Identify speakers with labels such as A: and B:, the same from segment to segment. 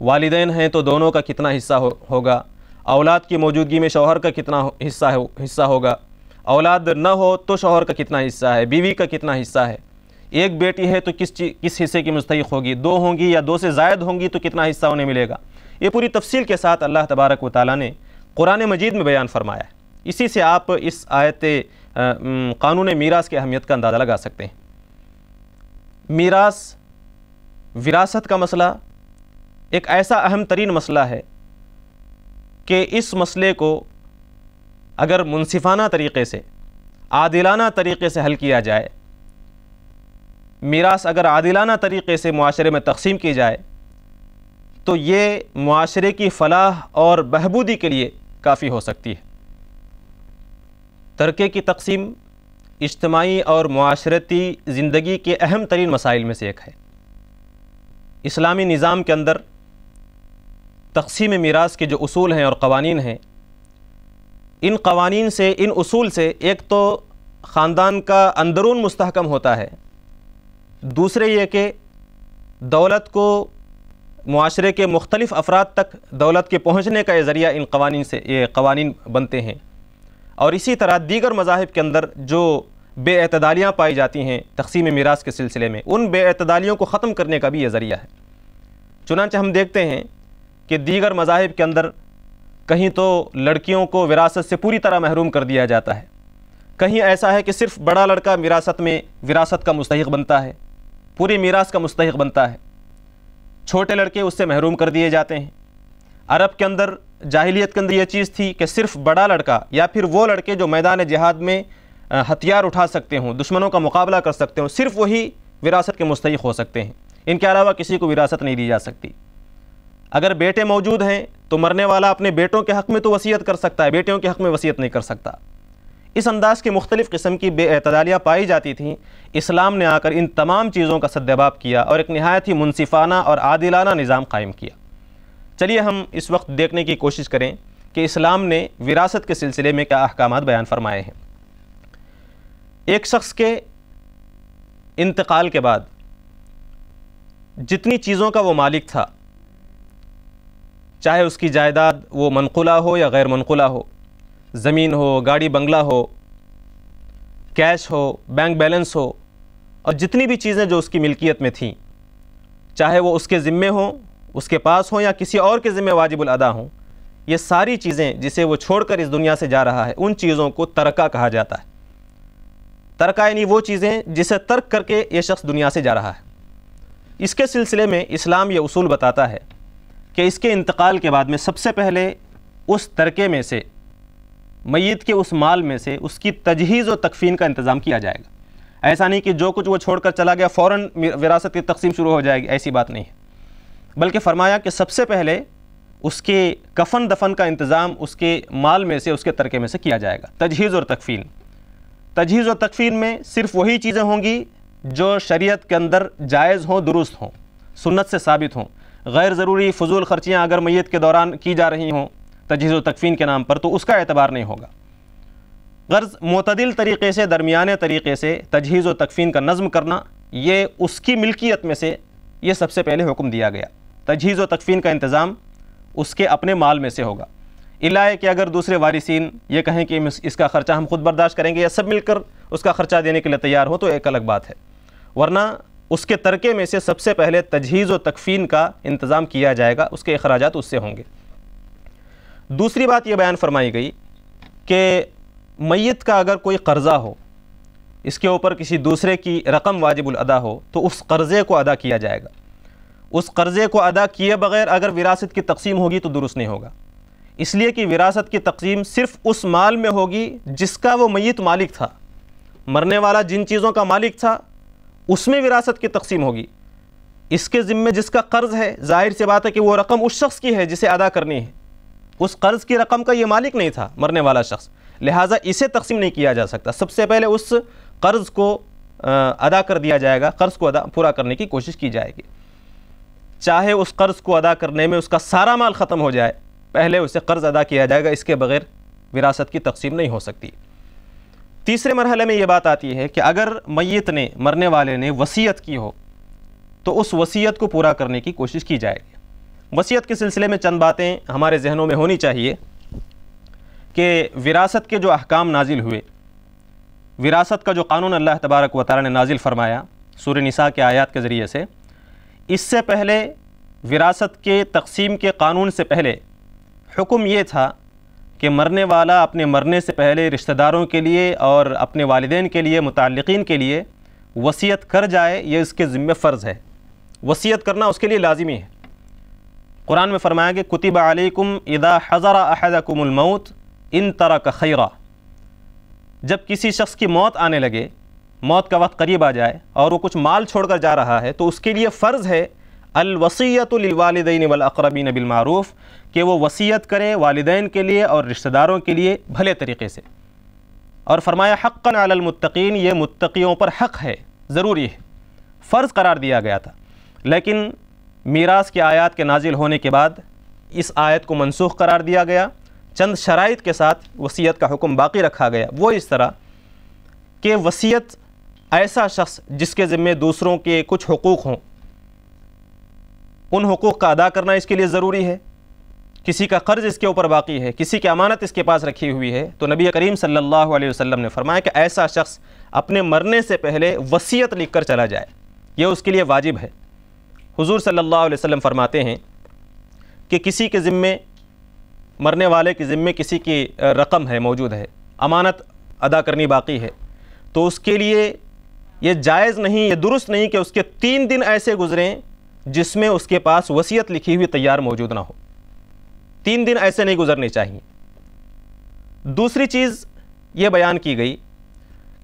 A: والدین ہیں تو دونوں کا کتنا حصہ ہوگا، اولاد کی موجودگی میں شوہر کا کتنا حصہ ہوگا، اولاد نہ ہو تو شوہر کا کتنا حصہ ہے، بیوی کا کتنا حصہ ہے، ایک بیٹی ہے تو کس حصے کی مستحق ہوگی، دو ہوں گی یا دو سے زائد ہوں گی تو کتنا حصہ انہیں ملے گا۔ یہ پوری تفصیل کے ساتھ اللہ تبارک و تعالیٰ نے قرآن مجید میں بیان فرمایا ہے۔ اسی سے آپ اس آیت قانون میراث کی اہمیت کا اندازہ لگا سکتے ہیں۔ میراث، وراثت کا مسئلہ ایک ایسا اہم ترین مسئلہ ہے کہ اس مسئلے کو اگر منصفانہ طریقے سے، عادلانہ طریقے سے حل کیا جائے، میراث اگر عادلانہ طریقے سے معاشرے میں تقسیم کی جائے تو یہ معاشرے کی فلاح اور بہبودی کے لیے کافی ہو سکتی ہے۔ ترکے کی تقسیم اجتماعی اور معاشرتی زندگی کے اہم ترین مسائل میں سے ایک ہے۔ اسلامی نظام کے اندر تقسیم میراث کے جو اصول ہیں اور قوانین ہیں، ان قوانین سے، ان اصول سے ایک تو خاندان کا اندرون مستحکم ہوتا ہے، دوسرے یہ کہ دولت کو، معاشرے کے مختلف افراد تک دولت کے پہنچنے کا یہ ذریعہ ان قوانین سے، یہ قوانین بنتے ہیں۔ اور اسی طرح دیگر مذاہب کے اندر جو بے اعتدالیاں پائی جاتی ہیں تقسیم میراث کے سلسلے میں، ان بے اعتدالیوں کو ختم کرنے کا بھی یہ ذریعہ ہے۔ چنانچہ ہم دیکھتے ہیں کہ دیگر مذاہب کے اندر کہیں تو لڑکیوں کو وراثت سے پوری طرح محروم کر دیا جاتا ہے، کہیں ایسا ہے کہ صرف بڑا لڑکا وراثت کا مستحق بنتا ہے، پوری میراث کا مستحق بنتا ہے، چھوٹے لڑکے اس سے محروم کر دیے جاتے ہیں۔ عرب کے اندر، جاہلیت کے اندر یہ چیز تھی کہ صرف بڑا لڑکا یا پھر وہ لڑکے جو میدان جہاد میں ہتھیار اٹھا سکتے ہوں، دشمنوں کا مقابلہ کر سکتے ہوں، صرف وہی وراثت کے مستحق ہو سکتے ہیں، ان کے علاوہ کسی کو وراثت نہیں دی جا سکتی۔ اگر بیٹے موجود ہیں تو مرنے والا اپنے بیٹوں کے حق میں تو وصیت کر سکتا ہے، بیٹیوں کے حق میں وصیت نہیں کر سکتا۔ اس انداز کی مختلف قسم کی بے اعتدالیاں پائی جاتی تھیں۔ اسلام نے آ کر ان تمام چیزوں کا سدباب کیا اور ایک نہایت ہی منصفانہ اور عادلانہ نظام قائم کیا۔ چلیے ہم اس وقت دیکھنے کی کوشش کریں کہ اسلام نے وراثت کے سلسلے میں کیا احکامات بیان فرمائے ہیں۔ ایک شخص کے انتقال کے بعد جتنی چیزوں کا وہ مالک تھا، چاہے اس کی جائیداد وہ منقولہ ہو یا غیر منقولہ ہو، زمین ہو، گاڑی بنگلہ ہو، کیش ہو، بینک بیلنس ہو، اور جتنی بھی چیزیں جو اس کی ملکیت میں تھیں، چاہے وہ اس کے ذمے ہوں، اس کے پاس ہوں یا کسی اور کے ذمے واجب الادا ہوں، یہ ساری چیزیں جسے وہ چھوڑ کر اس دنیا سے جا رہا ہے، ان چیزوں کو ترکہ کہا جاتا ہے۔ ترکہ یعنی وہ چیزیں جسے ترک کر کے یہ شخص دنیا سے جا رہا ہے۔ اس کے سلسلے میں اسلام یہ اصول بتاتا ہے کہ اس کے انتقال کے بعد میں سب سے پہلے اس ترکے میں سے، میت کے اس مال میں سے اس کی تجہیز و تکفین کا انتظام کیا جائے گا۔ ایسا نہیں کہ جو کچھ وہ چھوڑ کر چلا گیا فوراً وراثت کی تقسیم شروع ہو جائے گی، ایسی بات نہیں ہے، بلکہ فرمایا کہ سب سے پہلے اس کے کفن دفن کا انتظام اس کے مال میں سے، اس کے ترکے میں سے کیا جائے گا۔ تجہیز اور تکفین، تجہیز و تکفین میں صرف وہی چیزیں ہوں گی جو شریعت کے اندر جائز ہوں، درست ہوں، سنت سے ثابت ہوں۔ غیر ضروری فضول خرچیاں اگر میت کے دوران کی جا رہی ہوں تجہیز و تکفین کے نام پر تو اس کا اعتبار نہیں ہوگا۔ غرض معتدل طریقے سے، درمیانے طریقے سے تجہیز و تکفین کا نظم کرنا، یہ اس کی ملکیت میں سے یہ سب سے پہلے حکم دیا گیا۔ تجہیز و تکفین کا انتظام اس کے اپنے مال میں سے ہوگا، الا ہے کہ اگر دوسرے وارثین یہ کہیں کہ اس کا خرچہ ہم خود برداشت کریں گے یا سب مل کر اس کا خرچہ دینے کے لیے تیار ہو تو ایک الگ بات ہے، ورنہ اس کے ترکے میں سے سب سے پہلے تجہیز و تکفین کا انتظام کیا جائے گا، اس کے اخراجات اس سے ہوں گے۔ دوسری بات یہ بیان فرمائی گئی کہ میت کا اگر کوئی قرضہ ہو، اس کے اوپر کسی دوسرے کی رقم واجب الادا ہو تو اس قرضے کو ادا کیا جائے گا۔ اس قرضے کو ادا کیے بغیر اگر وراثت کی تقسیم ہوگی تو درست نہیں ہوگا، اس لیے کہ وراثت کی تقسیم صرف اس مال میں ہوگی جس کا وہ میت مالک تھا۔ مرنے والا جن چیزوں کا مالک تھا اس میں وراثت کی تقسیم ہوگی۔ اس کے ذمے جس کا قرض ہے، ظاہر سی بات ہے کہ وہ رقم اس شخص کی ہے جسے ادا کرنی ہے، اس قرض کی رقم کا یہ مالک نہیں تھا مرنے والا شخص، لہٰذا اسے تقسیم نہیں کیا جا سکتا۔ سب سے پہلے اس قرض کو ادا کر دیا جائے گا، قرض کو پورا کرنے کی کوشش کی جائے گی، چاہے اس قرض کو ادا کرنے میں اس کا سارا مال ختم ہو جائے، پہلے اسے قرض ادا کیا جائے گا، اس کے بغیر وراثت کی تقسیم نہیں ہو سکتی۔ تیسرے مرحلے میں یہ بات آتی ہے کہ اگر میت نے، مرنے والے نے وصیت کی ہو تو اس وصیت کو پورا کرنے کی کوشش کی جائے گی۔ وصیت کے سلسلے میں چند باتیں ہمارے ذہنوں میں ہونی چاہیے کہ وراثت کے جو احکام نازل ہوئے، وراثت کا جو قانون اللہ تبارک و تعالی نے نازل فرمایا سورہ نساء کے آیات کے ذریعے سے، اس سے پہلے وراثت کے تقسیم کے قانون سے پہلے حکم یہ تھا کہ مرنے والا اپنے مرنے سے پہلے رشتہ داروں کے لیے اور اپنے والدین کے لیے، متعلقین کے لیے وصیت کر جائے، یہ اس کے ذمہ فرض ہے، وصیت کرنا اس کے لیے لازمی ہے۔ قرآن میں فرمایا کہ کتب علیکم اذا حضر احدکم الموت ان ترک خیرا، جب کسی شخص کی موت آنے لگے، موت کا وقت قریب آ جائے اور وہ کچھ مال چھوڑ کر جا رہا ہے، تو اس کے لیے فرض ہے الوصیۃ للوالدین والاقربین بالمعروف، کہ وہ وصیت کرے والدین کے لیے اور رشتہ داروں کے لیے بھلے طریقے سے، اور فرمایا حقا علی المتقین، یہ متقیوں پر حق ہے، ضروری ہے، فرض قرار دیا گیا تھا۔ لیکن میراث کی آیات کے نازل ہونے کے بعد اس آیت کو منسوخ قرار دیا گیا، چند شرائط کے ساتھ وصیت کا حکم باقی رکھا گیا۔ وہ اس طرح کہ وصیت ایسا شخص جس کے ذمے دوسروں کے کچھ حقوق ہوں، ان حقوق کا ادا کرنا اس کے لیے ضروری ہے، کسی کا قرض اس کے اوپر باقی ہے، کسی کی امانت اس کے پاس رکھی ہوئی ہے، تو نبی کریم صلی اللہ علیہ وسلم نے فرمایا کہ ایسا شخص اپنے مرنے سے پہلے وصیت لکھ کر چلا جائے، یہ اس کے لیے واجب ہے۔ حضور صلی اللہ علیہ وسلم فرماتے ہیں کہ کسی کے ذمے، مرنے والے کے ذمے کسی کی رقم ہے، موجود ہے، امانت ادا کرنی باقی ہے، تو اس کے لیے یہ جائز نہیں، یہ درست نہیں کہ اس کے 3 دن ایسے گزریں جس میں اس کے پاس وصیت لکھی ہوئی تیار موجود نہ ہو، 3 دن ایسے نہیں گزرنے چاہیے۔ دوسری چیز یہ بیان کی گئی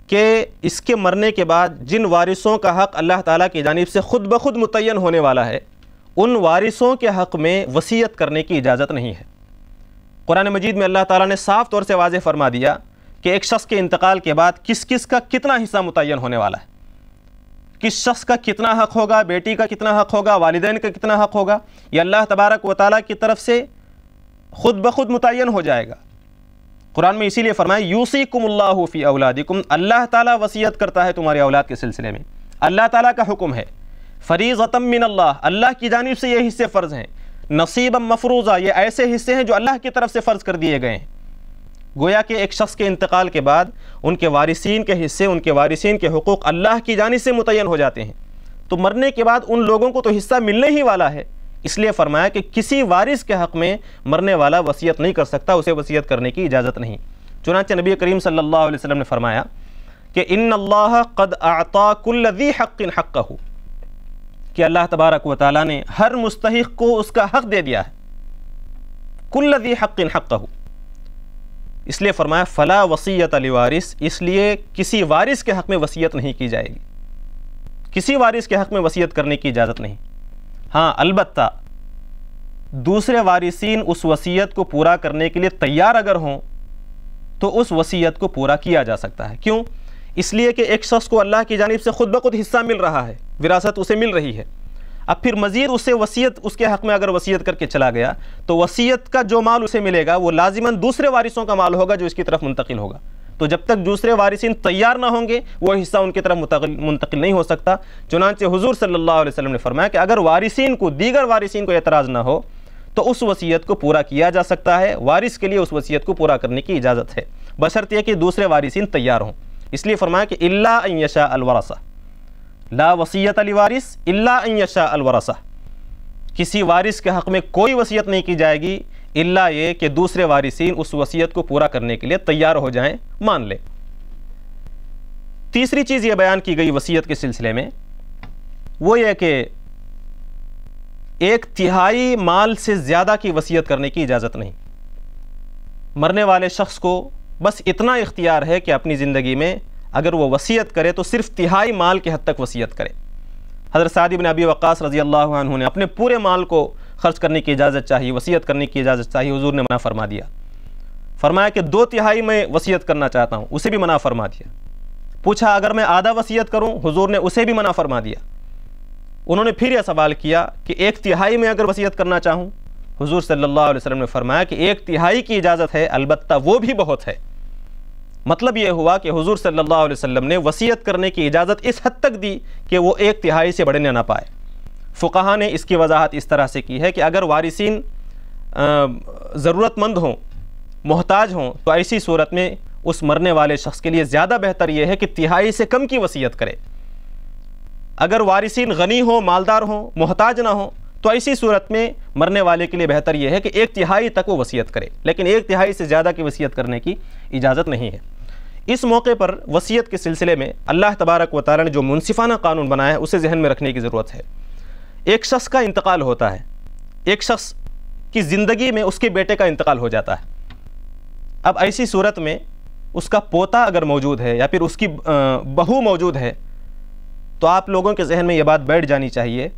A: کہ اس کے مرنے کے بعد جن وارثوں کا حق اللہ تعالیٰ کی جانب سے خود بخود متعین ہونے والا ہے، ان وارثوں کے حق میں وصیت کرنے کی اجازت نہیں ہے۔ قرآن مجید میں اللہ تعالیٰ نے صاف طور سے واضح فرما دیا کہ ایک شخص کے انتقال کے بعد کس کس کا کتنا حصہ متعین ہونے والا ہے، کس شخص کا کتنا حق ہوگا، بیٹی کا کتنا حق ہوگا، والدین کا کتنا حق ہوگا، یہ اللہ تبارک و تعالیٰ کی طرف سے خود بخود متعین ہو جائے گا۔ قرآن میں اسی لیے فرمایا یوصیکم اللہ فی اولادکم، اللہ تعالیٰ وصیت کرتا ہے تمہارے اولاد کے سلسلے میں، اللہ تعالیٰ کا حکم ہے، فریضۃ من اللہ، اللہ کی جانب سے یہ حصے فرض ہیں، نصیبا مفروضہ، یہ ایسے حصے ہیں جو اللہ کی طرف سے فرض کر دیے گئے ہیں۔ گویا کہ ایک شخص کے انتقال کے بعد ان کے وارثین کے حصے، ان کے وارثین کے حقوق اللہ کی جانب سے متعین ہو جاتے ہیں، تو مرنے کے بعد ان لوگوں کو تو حصہ ملنے ہی والا ہے، اس لیے فرمایا کہ کسی وارث کے حق میں مرنے والا وصیت نہیں کر سکتا، اسے وصیت کرنے کی اجازت نہیں۔ چنانچہ نبی کریم صلی اللہ علیہ وسلم نے فرمایا کہ ان اللہ قد اعطا کل ذی حق حقہ، کہ اللہ تبارک و تعالیٰ نے ہر مستحق کو اس کا حق دے دیا ہے، کل ذی حق حقہ، اس لیے فرمایا فلا وصیت لوارث، اس لیے کسی وارث کے حق میں وصیت نہیں کی جائے گی، کسی وارث کے حق میں وصیت کرنے کی اجازت نہیں۔ ہاں البتہ دوسرے وارثین اس وصیت کو پورا کرنے کے لیے تیار اگر ہوں تو اس وصیت کو پورا کیا جا سکتا ہے۔ کیوں؟ اس لیے کہ ایک شخص کو اللہ کی جانب سے خود بخود حصہ مل رہا ہے، وراثت اسے مل رہی ہے، اب پھر مزید اسے وصیت، اس کے حق میں اگر وصیت کر کے چلا گیا تو وصیت کا جو مال اسے ملے گا وہ لازماً دوسرے وارثوں کا مال ہوگا جو اس کی طرف منتقل ہوگا، تو جب تک دوسرے وارثین تیار نہ ہوں گے وہ حصہ ان کی طرف منتقل نہیں ہو سکتا۔ چنانچہ حضور صلی اللہ علیہ وسلم نے فرمایا کہ اگر وارثین کو، دیگر وارثین کو اعتراض نہ ہو تو اس وصیت کو پورا کیا جا سکتا ہے، وارث کے لیے اس وصیت کو پورا کرنے کی اجازت ہے، بشرط یہ کہ دوسرے وارثین تیار ہوں۔ اس لیے فرمایا کہ الا ان یشاء الورثہ، لا وصیت لوارث الا ان یشاء الورثہ، کسی وارث کے حق میں کوئی وصیت نہیں کی جائے گی الا یہ کہ دوسرے وارثین اس وصیت کو پورا کرنے کے لیے تیار ہو جائیں، مان لیں۔ تیسری چیز یہ بیان کی گئی وصیت کے سلسلے میں وہ یہ کہ 1/3 مال سے زیادہ کی وصیت کرنے کی اجازت نہیں۔ مرنے والے شخص کو بس اتنا اختیار ہے کہ اپنی زندگی میں اگر وہ وصیت کرے تو صرف 1/3 مال کے حد تک وصیت کرے۔ حضرت سعد بن ابی وقاص رضی اللہ عنہ نے اپنے پورے مال کو خرچ کرنے کی اجازت چاہی، وصیت کرنے کی اجازت چاہی، حضور نے منع فرما دیا، فرمایا کہ 2/3 میں وصیت کرنا چاہتا ہوں، اسے بھی منع فرما دیا۔ پوچھا اگر میں آدھا وصیت کروں، حضور نے اسے بھی منع فرما دیا۔ انہوں نے پھر یہ سوال کیا کہ 1/3 میں اگر وصیت کرنا چاہوں، حضور صلی اللہ علیہ وسلم نے فرمایا کہ 1/3 کی اجازت ہے، البتہ وہ بھی بہت ہے۔ مطلب یہ ہوا کہ حضور صلی اللہ علیہ وسلم نے وصیت کرنے کی اجازت اس حد تک دی کہ وہ 1/3 سے بڑھنے نہ پائے۔ فقہا نے اس کی وضاحت اس طرح سے کی ہے کہ اگر وارثین ضرورت مند ہوں، محتاج ہوں، تو ایسی صورت میں اس مرنے والے شخص کے لیے زیادہ بہتر یہ ہے کہ تہائی سے کم کی وصیت کرے۔ اگر وارثین غنی ہوں، مالدار ہوں، محتاج نہ ہوں، تو ایسی صورت میں مرنے والے کے لیے بہتر یہ ہے کہ 1/3 تک وہ وصیت کرے، لیکن 1/3 سے زیادہ کی وصیت کرنے کی اجازت نہیں ہے۔ اس موقع پر وصیت کے سلسلے میں اللہ تبارک و تعالی نے جو منصفانہ قانون بنایا ہے اسے ذہن میں رکھنے کی ضرورت ہے۔ ایک شخص کا انتقال ہوتا ہے، ایک شخص کی زندگی میں اس کے بیٹے کا انتقال ہو جاتا ہے۔ اب ایسی صورت میں اس کا پوتا اگر موجود ہے یا پھر اس کی بہو موجود ہے، تو آپ لوگوں کے ذہن میں یہ بات بیٹھ جانی چاہیے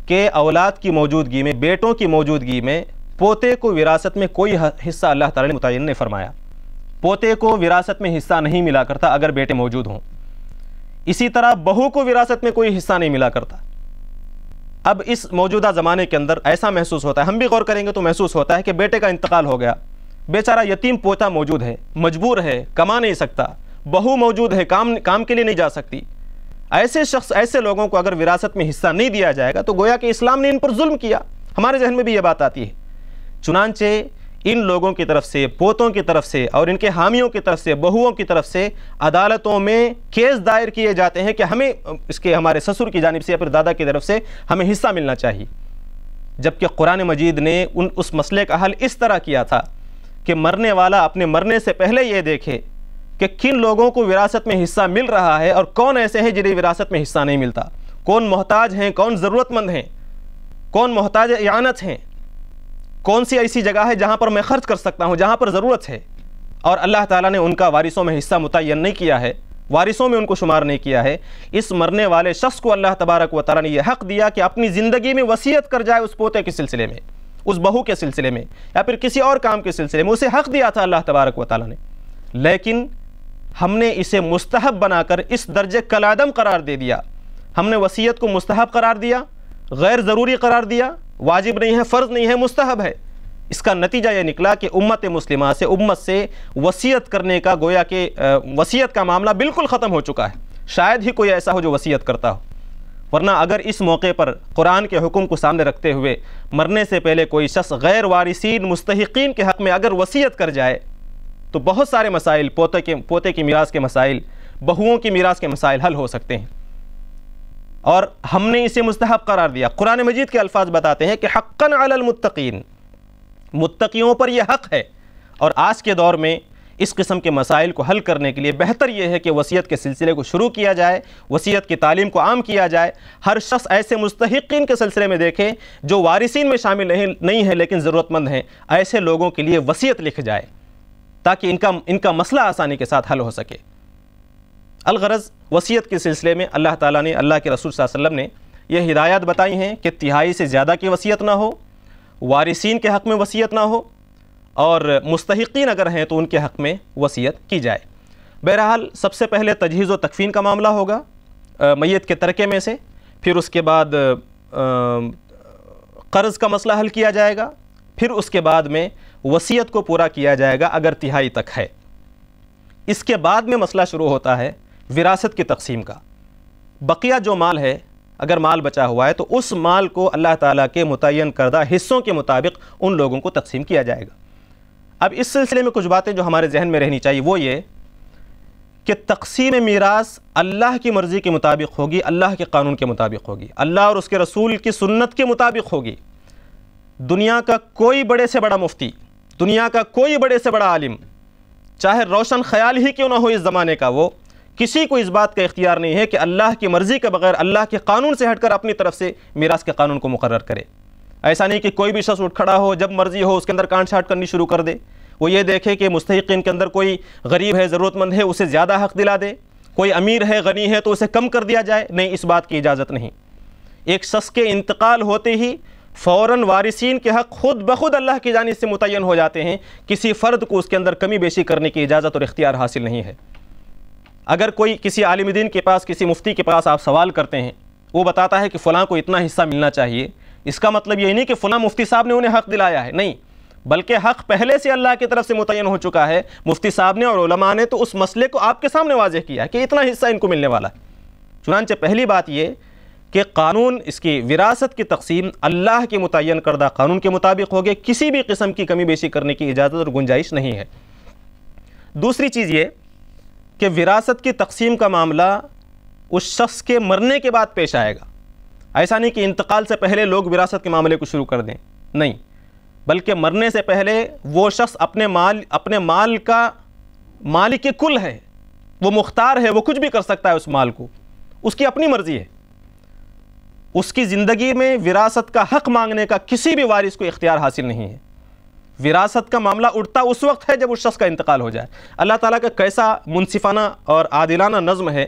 A: کہ اولاد کی موجودگی میں، بیٹوں کی موجودگی میں پوتے کو وراثت میں کوئی حصہ اللہ تعالی نے متعین نہیں فرمایا۔ پوتے کو وراثت میں حصہ نہیں ملا کرتا اگر بیٹے موجود ہوں، اسی طرح بہو کو وراثت میں کوئی حصہ نہیں ملا کرتا۔ اب اس موجودہ زمانے کے اندر ایسا محسوس ہوتا ہے، ہم بھی غور کریں گے تو محسوس ہوتا ہے کہ بیٹے کا انتقال ہو گیا، بیچارہ یتیم پوتا موجود ہے، مجبور ہے، کما نہیں سکتا، بہو موجود ہے، کام کے لیے نہیں جا سکتی۔ ایسے شخص، ایسے لوگوں کو اگر وراثت میں حصہ نہیں دیا جائے گا تو گویا کہ اسلام نے ان پر ظلم کیا۔ ہمارے ذہن میں بھی یہ بات آتی ہے۔ چنانچہ ان لوگوں کی طرف سے، پوتوں کی طرف سے اور ان کے حامیوں کی طرف سے، بہوؤں کی طرف سے عدالتوں میں کیس دائر کیے جاتے ہیں کہ ہمیں اس کے ہمارے سسر کی جانب سے یا پھر دادا کی طرف سے ہمیں حصہ ملنا چاہیے، جبکہ قرآن مجید نے اس مسئلے کا حل اس طرح کیا تھا کہ مرنے والا اپنے مرنے سے پہلے یہ دیکھے کہ کن لوگوں کو وراثت میں حصہ مل رہا ہے اور کون ایسے ہیں جنہیں وراثت میں حصہ نہیں ملتا، کون محتاج ہیں، کون ضرورت مند ہیں، کون محتاج اعانت ہیں، کون سی ایسی جگہ ہے جہاں پر میں خرچ کر سکتا ہوں، جہاں پر ضرورت ہے۔ اور اللہ تعالیٰ نے ان کا وارثوں میں حصہ متعین نہیں کیا ہے، وارثوں میں ان کو شمار نہیں کیا ہے۔ اس مرنے والے شخص کو اللہ تبارک و تعالیٰ نے یہ حق دیا کہ اپنی زندگی میں وصیت کر جائے اس پوتے کے سلسلے میں، اس بہو کے سلسلے میں یا پھر کسی اور کام کے سلسلے میں، اسے حق دیا تھا اللہ تبارک و تعالیٰ نے، لیکن ہم نے اسے مستحب بنا کر اس درجے کالعدم قرار دے دیا۔ ہم نے وصیت کو مستحب قرار دیا، غیر ضروری قرار دیا، واجب نہیں ہے، فرض نہیں ہے، مستحب ہے۔ اس کا نتیجہ یہ نکلا کہ امت مسلمہ سے، امت سے وصیت کرنے کا، گویا کہ وصیت کا معاملہ بالکل ختم ہو چکا ہے۔ شاید ہی کوئی ایسا ہو جو وصیت کرتا ہو، ورنہ اگر اس موقع پر قرآن کے حکم کو سامنے رکھتے ہوئے مرنے سے پہلے کوئی شخص غیر وارثین مستحقین کے حق میں اگر وصیت کر جائے تو بہت سارے مسائل، پوتے کی میراث کے مسائل، بہوؤں کی میراث کے مسائل حل ہو سکتے ہیں، اور ہم نے اسے مستحب قرار دیا۔ قرآن مجید کے الفاظ بتاتے ہیں کہ حقاً علی المتقین، متقیوں پر یہ حق ہے۔ اور آج کے دور میں اس قسم کے مسائل کو حل کرنے کے لیے بہتر یہ ہے کہ وصیت کے سلسلے کو شروع کیا جائے، وصیت کی تعلیم کو عام کیا جائے، ہر شخص ایسے مستحقین کے سلسلے میں دیکھے جو وارثین میں شامل نہیں ہیں لیکن ضرورت مند ہیں، ایسے لوگوں کے لیے وصیت لکھ جائے تاکہ ان کا مسئلہ آسانی کے ساتھ حل ہو سکے۔ الغرض وصیت کے سلسلے میں اللہ تعالیٰ نے، اللہ کے رسول صلی اللہ علیہ وسلم نے یہ ہدایات بتائی ہیں کہ تہائی سے زیادہ کی وصیت نہ ہو، وارثین کے حق میں وصیت نہ ہو، اور مستحقین اگر ہیں تو ان کے حق میں وصیت کی جائے۔ بہرحال سب سے پہلے تجہیز و تکفین کا معاملہ ہوگا میت کے ترکے میں سے، پھر اس کے بعد قرض کا مسئلہ حل کیا جائے گا، پھر اس کے بعد میں وصیت کو پورا کیا جائے گا اگر تہائی تک ہے۔ اس کے بعد میں مسئلہ شروع ہوتا ہے وراثت کی تقسیم کا۔ بقیہ جو مال ہے، اگر مال بچا ہوا ہے تو اس مال کو اللہ تعالیٰ کے متعین کردہ حصوں کے مطابق ان لوگوں کو تقسیم کیا جائے گا۔ اب اس سلسلے میں کچھ باتیں جو ہمارے ذہن میں رہنی چاہیے وہ یہ کہ تقسیم میراث اللہ کی مرضی کے مطابق ہوگی، اللہ کے قانون کے مطابق ہوگی، اللہ اور اس کے رسول کی سنت کے مطابق ہوگی۔ دنیا کا کوئی بڑے سے بڑا مفتی، دنیا کا کوئی بڑے سے بڑا عالم، چاہے روشن خیال ہی کیوں نہ ہو اس زمانے کا، وہ کسی کو اس بات کا اختیار نہیں ہے کہ اللہ کی مرضی کے بغیر، اللہ کے قانون سے ہٹ کر اپنی طرف سے میراث کے قانون کو مقرر کرے۔ ایسا نہیں کہ کوئی بھی شخص اٹھ کھڑا ہو، جب مرضی ہو اس کے اندر کانٹ چھانٹ کرنی شروع کر دے۔ وہ یہ دیکھے کہ مستحقین کے اندر کوئی غریب ہے، ضرورت مند ہے، اسے زیادہ حق دلا دے، کوئی امیر ہے، غنی ہے تو اسے کم کر دیا جائے۔ نہیں، اس بات کی اجازت نہیں۔ ایک شخص کے انتقال ہوتے ہی فوراً وارثین کے حق خود بخود اللہ کی جانب سے متعین ہو جاتے ہیں، کسی فرد کو اس کے اندر کمی بیشی کرنے کی اجازت اور اختیار حاصل نہیں ہے۔ اگر کوئی کسی عالم دین کے پاس، کسی مفتی کے پاس آپ سوال کرتے ہیں، وہ بتاتا ہے کہ فلاں کو اتنا حصہ ملنا چاہیے، اس کا مطلب یہ نہیں کہ فلاں مفتی صاحب نے انہیں حق دلایا ہے، نہیں، بلکہ حق پہلے سے اللہ کی طرف سے متعین ہو چکا ہے۔ مفتی صاحب نے اور علماء نے تو اس مسئلے کو آپ کے سامنے واضح کیا ہے کہ اتنا حصہ ان کو ملنے والا ہے۔ چنانچہ پہلی بات یہ کہ قانون اس کی وراثت کی تقسیم اللہ کے متعین کردہ قانون کے مطابق ہوگی، کسی بھی قسم کی کمی بیشی کرنے کی اجازت اور گنجائش نہیں ہے۔ دوسری چیز یہ کہ وراثت کی تقسیم کا معاملہ اس شخص کے مرنے کے بعد پیش آئے گا۔ ایسا نہیں کہ انتقال سے پہلے لوگ وراثت کے معاملے کو شروع کر دیں، نہیں، بلکہ مرنے سے پہلے وہ شخص اپنے مال کا مالک کل ہے، وہ مختار ہے، وہ کچھ بھی کر سکتا ہے اس مال کو، اس کی اپنی مرضی ہے۔ اس کی زندگی میں وراثت کا حق مانگنے کا کسی بھی وارث کو اختیار حاصل نہیں ہے۔ وراثت کا معاملہ اٹھتا اس وقت ہے جب اس شخص کا انتقال ہو جائے۔ اللہ تعالیٰ کا کیسا منصفانہ اور عادلانہ نظم ہے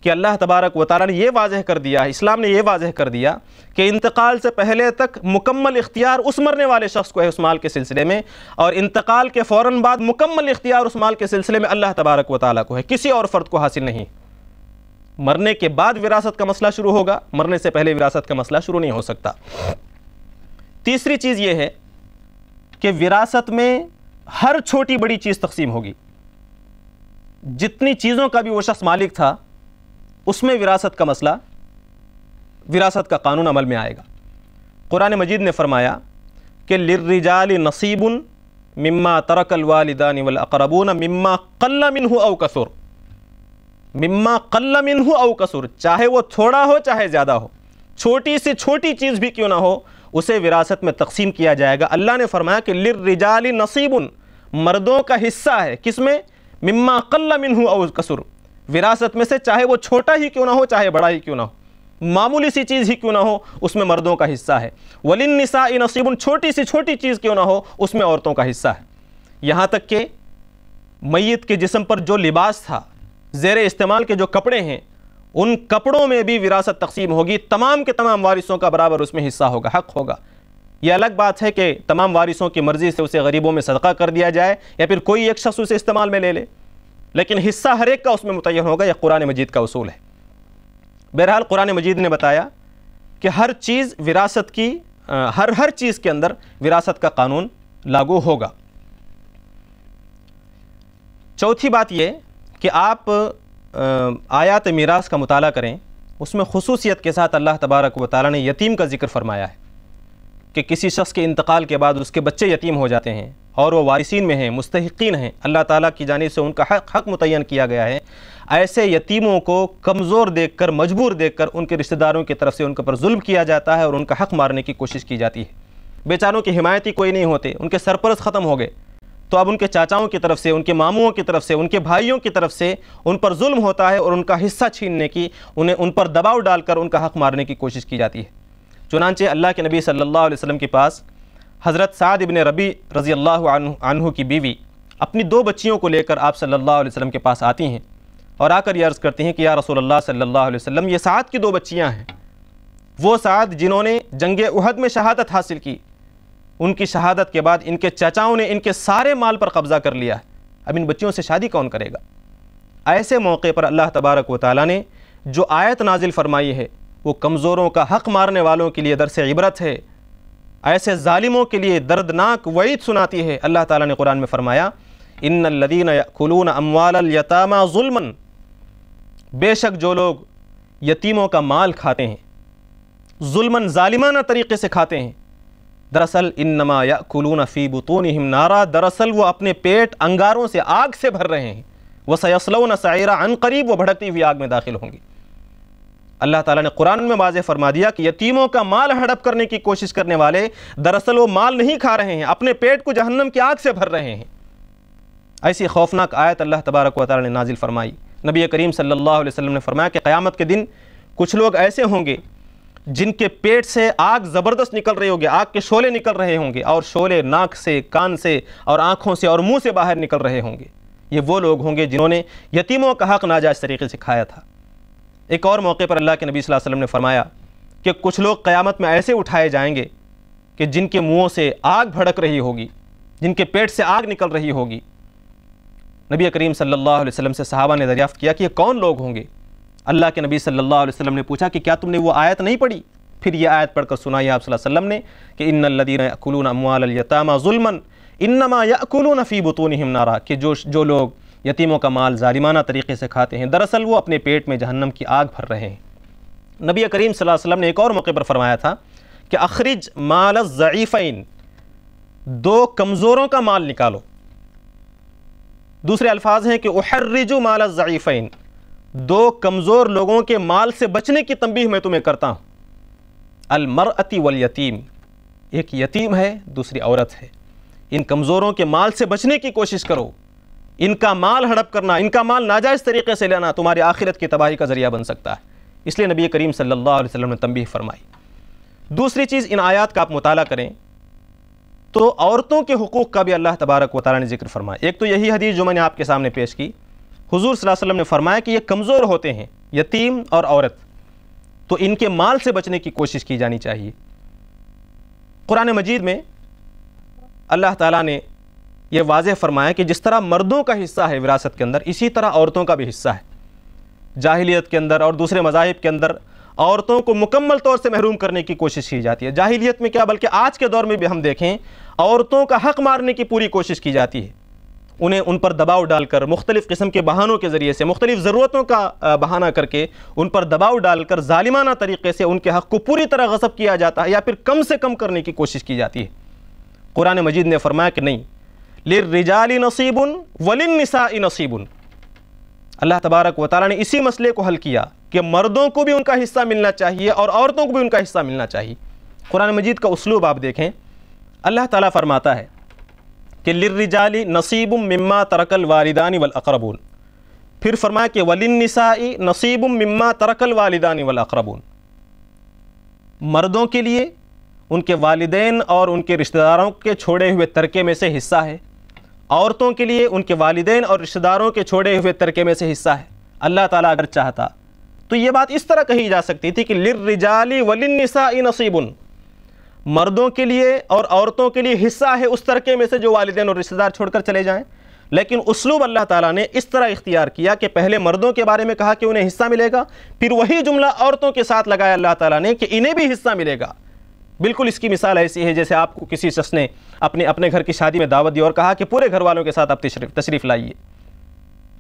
A: کہ اللہ تبارک و تعالیٰ نے یہ واضح کر دیا، اسلام نے یہ واضح کر دیا کہ انتقال سے پہلے تک مکمل اختیار اس مرنے والے شخص کو ہے اس مال کے سلسلے میں، اور انتقال کے فوراً بعد مکمل اختیار اس مال کے سلسلے میں اللہ تبارک و تعالیٰ کو ہے، کسی اور فرد کو حاصل نہیں۔ مرنے کے بعد وراثت کا مسئلہ شروع ہوگا، مرنے سے پہلے وراثت کا مسئلہ شروع نہیں ہو سکتا۔ تیسری چیز یہ ہے کہ وراثت میں ہر چھوٹی بڑی چیز تقسیم ہوگی۔ جتنی چیزوں کا بھی وہ شخص مالک تھا اس میں وراثت کا مسئلہ، وراثت کا قانون عمل میں آئے گا۔ قرآن مجید نے فرمایا کہ للرجال نصیب مما ترک الوالدان والاقربون مما قل منہ او کثر، مما قل منہ او کثر، چاہے وہ تھوڑا ہو چاہے زیادہ ہو، چھوٹی سے چھوٹی چیز بھی کیوں نہ ہو، اسے وراثت میں تقسیم کیا جائے گا۔ اللہ نے فرمایا کہ للرجال نصیب، مردوں کا حصہ ہے، کس میں؟ مما قل منہ او کثر، وراثت میں سے چاہے وہ چھوٹا ہی کیوں نہ ہو چاہے بڑا ہی کیوں نہ ہو، معمولی سی چیز ہی کیوں نہ ہو، اس میں مردوں کا حصہ ہے۔ وللنساء نصیب، چھوٹی سی چھوٹی چیز کیوں نہ ہو اس میں عورتوں کا حصہ ہے۔ یہاں تک کہ میت کے جسم پر جو لباس تھا، زیر استعمال کے جو کپڑے ہیں، ان کپڑوں میں بھی وراثت تقسیم ہوگی، تمام کے تمام وارثوں کا برابر اس میں حصہ ہوگا، حق ہوگا۔ یہ الگ بات ہے کہ تمام وارثوں کی مرضی سے اسے غریبوں میں صدقہ کر دیا جائے یا پھر کوئی ایک شخص اسے استعمال میں لے لے، لیکن حصہ ہر ایک کا اس میں متعین ہوگا، یہ قرآن مجید کا اصول ہے۔ بہرحال قرآن مجید نے بتایا کہ ہر چیز وراثت کی، ہر چیز کے اندر وراثت کا قانون لاگو ہوگا۔ چوتھی بات یہ کہ آپ آیات میراث کا مطالعہ کریں، اس میں خصوصیت کے ساتھ اللہ تبارک و تعالیٰ نے یتیم کا ذکر فرمایا ہے کہ کسی شخص کے انتقال کے بعد اس کے بچے یتیم ہو جاتے ہیں اور وہ وارثین میں ہیں، مستحقین ہیں، اللہ تعالیٰ کی جانب سے ان کا حق متعین کیا گیا ہے۔ ایسے یتیموں کو کمزور دیکھ کر، مجبور دیکھ کر ان کے رشتہ داروں کی طرف سے ان کے پر ظلم کیا جاتا ہے اور ان کا حق مارنے کی کوشش کی جاتی ہے۔ بیچاروں کی حمایتی کوئی نہیں ہوتے، ان کے سرپرست ختم ہو گئے، تو اب ان کے چاچاؤں کی طرف سے، ان کے ماموں کی طرف سے، ان کے بھائیوں کی طرف سے ان پر ظلم ہوتا ہے اور ان کا حصہ چھیننے کی، ان پر دباؤ ڈال کر ان کا حق مارنے کی کوشش کی جاتی ہے۔ چنانچہ اللہ کے نبی صلی اللہ علیہ وسلم کے پاس حضرت سعد ابن ربیع رضی اللہ عنہ کی بیوی اپنی 2 بچیوں کو لے کر آپ صلی اللہ علیہ وسلم کے پاس آتی ہیں اور آ کر یہ عرض کرتی ہیں کہ یا رسول اللہ صلی اللہ علیہ وسلم، یہ سعد کی 2 بچیاں ہیں، وہ سعد جنہوں نے جنگ احد میں شہادت حاصل کی، ان کی شہادت کے بعد ان کے چچاؤں نے ان کے سارے مال پر قبضہ کر لیا ہے، اب ان بچیوں سے شادی کون کرے گا؟ ایسے موقع پر اللہ تبارک و تعالیٰ نے جو آیت نازل فرمائی ہے وہ کمزوروں کا حق مارنے والوں کے لیے درس عبرت ہے، ایسے ظالموں کے لیے دردناک وعید سناتی ہے۔ اللہ تعالیٰ نے قرآن میں فرمایا ان الذین یأکلون اموال الیتامی ظلما، بے شک جو لوگ یتیموں کا مال کھاتے ہیں، ظلماً ظالمانہ طریقے سے کھاتے ہیں، دراصل انما یأکلون فی بطونہم نارا، دراصل وہ اپنے پیٹ انگاروں سے، آگ سے بھر رہے ہیں، وسیصلون سعیرا، عن قریب وہ بھڑکتی ہوئی آگ میں داخل ہوں گی۔ اللہ تعالیٰ نے قرآن میں واضح فرما دیا کہ یتیموں کا مال ہڑپ کرنے کی کوشش کرنے والے دراصل وہ مال نہیں کھا رہے ہیں، اپنے پیٹ کو جہنم کی آگ سے بھر رہے ہیں۔ ایسی خوفناک آیت اللہ تبارک و تعالیٰ نے نازل فرمائی۔ نبی کریم صلی اللہ علیہ وسلم نے فرمایا کہ قیامت کے دن کچھ لوگ ایسے ہوں گے جن کے پیٹ سے آگ زبردست نکل رہی ہوگی، آگ کے شعلے نکل رہے ہوں گے، اور شعلے ناک سے، کان سے اور آنکھوں سے اور منہ سے باہر نکل رہے ہوں گے۔ یہ وہ لوگ ہوں گے جنہوں نے یتیموں کا حق ناجائز طریقے سے کھایا تھا۔ ایک اور موقع پر اللہ کے نبی صلی اللہ علیہ وسلم نے فرمایا کہ کچھ لوگ قیامت میں ایسے اٹھائے جائیں گے کہ جن کے منہوں سے آگ بھڑک رہی ہوگی، جن کے پیٹ سے آگ نکل رہی ہوگی۔ نبی کریم صلی اللہ علیہ وسلم سے صحابہ نے دریافت کیا کہ یہ کون لوگ ہوں گے؟ اللہ کے نبی صلی اللہ علیہ وسلم نے پوچھا کہ کیا تم نے وہ آیت نہیں پڑھی؟ پھر یہ آیت پڑھ کر سنائی آپ صلی اللہ علیہ وسلم نے کہ ان الذین یأکلون اموال الیتامی ظلما انما یأکلون فی بطونہم نارا، کہ جو لوگ یتیموں کا مال ظالمانہ طریقے سے کھاتے ہیں، دراصل وہ اپنے پیٹ میں جہنم کی آگ بھر رہے ہیں۔ نبی کریم صلی اللہ علیہ وسلم نے ایک اور موقع پر فرمایا تھا کہ اخرج مال الضعیفین، دو کمزوروں کا مال نکالو۔ دوسرے الفاظ ہیں کہ احرج مال الضعیفین، دو کمزور لوگوں کے مال سے بچنے کی تنبیہ میں تمہیں کرتا ہوں۔ المرأۃ والیتیم، ایک یتیم ہے دوسری عورت ہے، ان کمزوروں کے مال سے بچنے کی کوشش کرو۔ ان کا مال ہڑپ کرنا، ان کا مال ناجائز طریقے سے لینا تمہاری آخرت کی تباہی کا ذریعہ بن سکتا ہے، اس لیے نبی کریم صلی اللہ علیہ وسلم نے تنبیہ فرمائی۔ دوسری چیز، ان آیات کا آپ مطالعہ کریں تو عورتوں کے حقوق کا بھی اللہ تبارک و تعالیٰ نے ذکر فرمایا۔ ایک تو یہی حدیث جو میں نے آپ کے سامنے پیش کی، حضور صلی اللہ علیہ وسلم نے فرمایا کہ یہ کمزور ہوتے ہیں، یتیم اور عورت، تو ان کے مال سے بچنے کی کوشش کی جانی چاہیے۔ قرآن مجید میں اللہ تعالیٰ نے یہ واضح فرمایا کہ جس طرح مردوں کا حصہ ہے وراثت کے اندر، اسی طرح عورتوں کا بھی حصہ ہے۔ جاہلیت کے اندر اور دوسرے مذاہب کے اندر عورتوں کو مکمل طور سے محروم کرنے کی کوشش کی جاتی ہے۔ جاہلیت میں کیا بلکہ آج کے دور میں بھی ہم دیکھیں، عورتوں کا حق مارنے کی پوری کوشش کی جاتی ہے، انہیں ان پر دباؤ ڈال کر، مختلف قسم کے بہانوں کے ذریعے سے، مختلف ضرورتوں کا بہانہ کر کے ان پر دباؤ ڈال کر ظالمانہ طریقے سے ان کے حق کو پوری طرح غصب کیا جاتا ہے، یا پھر کم سے کم کرنے کی کوشش کی جاتی ہے۔ قرآن مجید نے فرمایا کہ نہیں، للرجال نصیب وللنساء نصیب، اللہ تبارک و تعالیٰ نے اسی مسئلے کو حل کیا کہ مردوں کو بھی ان کا حصہ ملنا چاہیے اور عورتوں کو بھی ان کا حصہ ملنا چاہیے۔ قرآن مجید کا اسلوب آپ دیکھیں، اللہ تعالیٰ فرماتا ہے کہ للرجال نصیب مما ترک الوالدان والاقربون، پھر فرمایا کہ وللنساء نصیب مما ترک الوالدان والاقربون، مردوں کے لیے ان کے والدین اور ان کے رشتہ داروں کے چھوڑے ہوئے ترکے میں سے حصہ ہے، عورتوں کے لیے ان کے والدین اور رشتہ داروں کے چھوڑے ہوئے ترکے میں سے حصہ ہے۔ اللہ تعالیٰ اگر چاہتا تو یہ بات اس طرح کہی جا سکتی تھی کہ للرجال وللنساء نصیب، مردوں کے لیے اور عورتوں کے لیے حصہ ہے اس ترکے میں سے جو والدین اور رشتہ دار چھوڑ کر چلے جائیں، لیکن اسلوب اللہ تعالیٰ نے اس طرح اختیار کیا کہ پہلے مردوں کے بارے میں کہا کہ انہیں حصہ ملے گا، پھر وہی جملہ عورتوں کے ساتھ لگایا اللہ تعالیٰ نے کہ انہیں بھی حصہ ملے گا۔ بالکل اس کی مثال ایسی ہے جیسے آپ کو کسی شخص نے اپنے گھر کی شادی میں دعوت دی اور کہا کہ پورے گھر والوں کے ساتھ آپ تشریف لائیے،